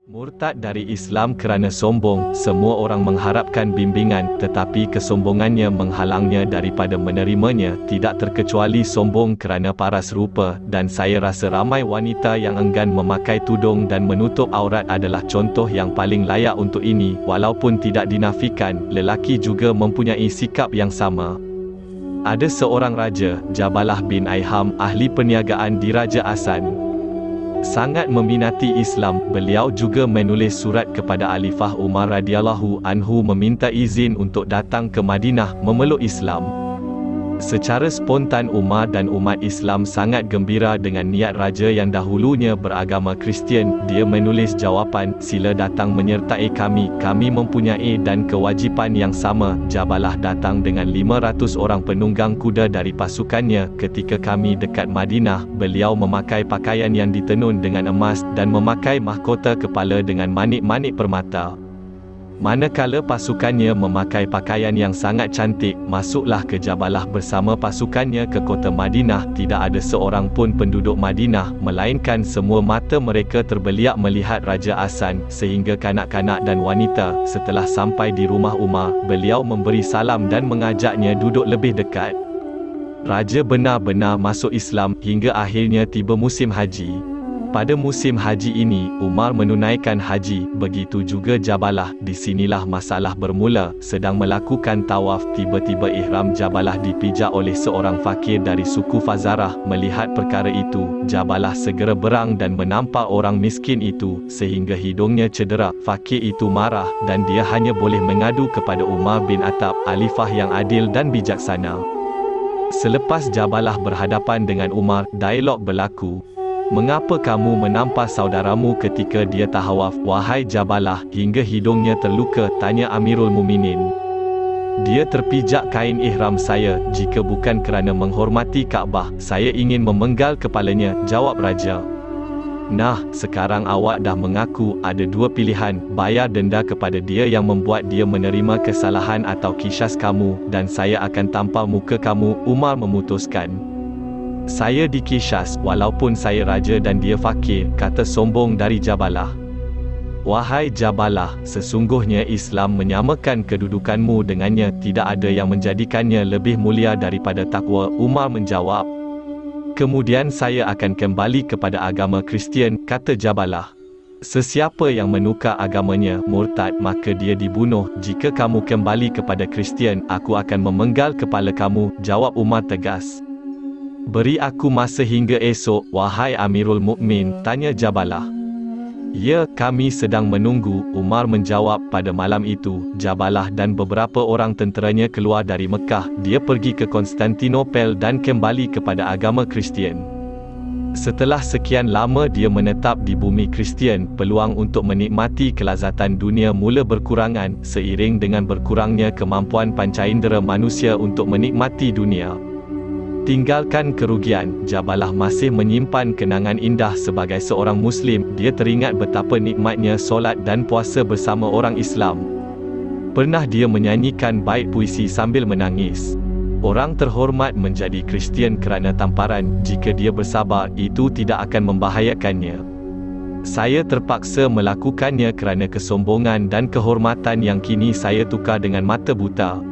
Murtad dari Islam kerana sombong. Semua orang mengharapkan bimbingan, tetapi kesombongannya menghalangnya daripada menerimanya, tidak terkecuali sombong kerana paras rupa, dan saya rasa ramai wanita yang enggan memakai tudung dan menutup aurat adalah contoh yang paling layak untuk ini. Walaupun tidak dinafikan, lelaki juga mempunyai sikap yang sama. Ada seorang raja, Jabalah bin Aiham, ahli perniagaan di Raja Asan, sangat meminati Islam. Beliau juga menulis surat kepada Khalifah Umar radhiyallahu anhu meminta izin untuk datang ke Madinah memeluk Islam. Secara spontan Umar dan umat Islam sangat gembira dengan niat raja yang dahulunya beragama Kristian. Dia menulis jawapan, "Sila datang menyertai kami. Kami mempunyai dan kewajipan yang sama." Jabalah datang dengan 500 orang penunggang kuda dari pasukannya. Ketika kami dekat Madinah, beliau memakai pakaian yang ditenun dengan emas dan memakai mahkota kepala dengan manik-manik permata. Manakala pasukannya memakai pakaian yang sangat cantik, masuklah ke Jabalah bersama pasukannya ke kota Madinah. Tidak ada seorang pun penduduk Madinah, melainkan semua mata mereka terbeliak melihat Raja Asan, sehingga kanak-kanak dan wanita. Setelah sampai di rumah Umar, beliau memberi salam dan mengajaknya duduk lebih dekat. Raja benar-benar masuk Islam hingga akhirnya tiba musim haji. Pada musim haji ini, Umar menunaikan haji, begitu juga Jabalah. Di sinilah masalah bermula. Sedang melakukan tawaf, tiba-tiba ihram Jabalah dipijak oleh seorang fakir dari suku Fazarah. Melihat perkara itu, Jabalah segera berang dan menampak orang miskin itu, sehingga hidungnya cedera. Fakir itu marah, dan dia hanya boleh mengadu kepada Umar bin Khattab, khalifah yang adil dan bijaksana. Selepas Jabalah berhadapan dengan Umar, dialog berlaku. "Mengapa kamu menampak saudaramu ketika dia tahawaf, wahai Jabalah, hingga hidungnya terluka?" tanya Amirul Muminin. "Dia terpijak kain ihram saya. Jika bukan kerana menghormati Kaabah, saya ingin memenggal kepalanya," jawab raja. "Nah, sekarang awak dah mengaku, ada dua pilihan, bayar denda kepada dia yang membuat dia menerima kesalahan atau kisas kamu, dan saya akan tampar muka kamu." Umar memutuskan. "Saya dikisas, walaupun saya raja dan dia fakir," kata sombong dari Jabalah. "Wahai Jabalah, sesungguhnya Islam menyamakan kedudukanmu dengannya, tidak ada yang menjadikannya lebih mulia daripada takwa." Umar menjawab. "Kemudian saya akan kembali kepada agama Kristian," kata Jabalah. "Sesiapa yang menukar agamanya, murtad, maka dia dibunuh. Jika kamu kembali kepada Kristian, aku akan memenggal kepala kamu," jawab Umar tegas. "Beri aku masa hingga esok, wahai Amirul Mukmin," tanya Jabalah. "Ya, kami sedang menunggu," Umar menjawab. Pada malam itu, Jabalah dan beberapa orang tenteranya keluar dari Mekah. Dia pergi ke Konstantinopel dan kembali kepada agama Kristian. Setelah sekian lama dia menetap di bumi Kristian, peluang untuk menikmati kelazatan dunia mula berkurangan, seiring dengan berkurangnya kemampuan pancaindera manusia untuk menikmati dunia. Tinggalkan kerugian, Jabalah masih menyimpan kenangan indah sebagai seorang Muslim. Dia teringat betapa nikmatnya solat dan puasa bersama orang Islam. Pernah dia menyanyikan bait puisi sambil menangis. Orang terhormat menjadi Kristian kerana tamparan. Jika dia bersabar, itu tidak akan membahayakannya. Saya terpaksa melakukannya kerana kesombongan dan kehormatan yang kini saya tukar dengan mata buta.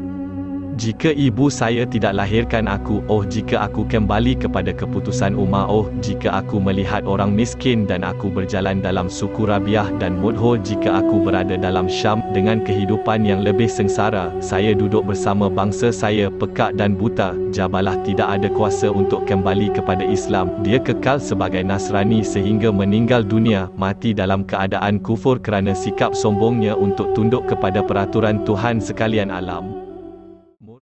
Jika ibu saya tidak lahirkan aku, jika aku kembali kepada keputusan Umar, jika aku melihat orang miskin dan aku berjalan dalam suku Rabiah dan Mudhur, jika aku berada dalam Syam dengan kehidupan yang lebih sengsara, saya duduk bersama bangsa saya, pekak dan buta. Jabalah tidak ada kuasa untuk kembali kepada Islam. Dia kekal sebagai Nasrani sehingga meninggal dunia, mati dalam keadaan kufur kerana sikap sombongnya untuk tunduk kepada peraturan Tuhan sekalian alam.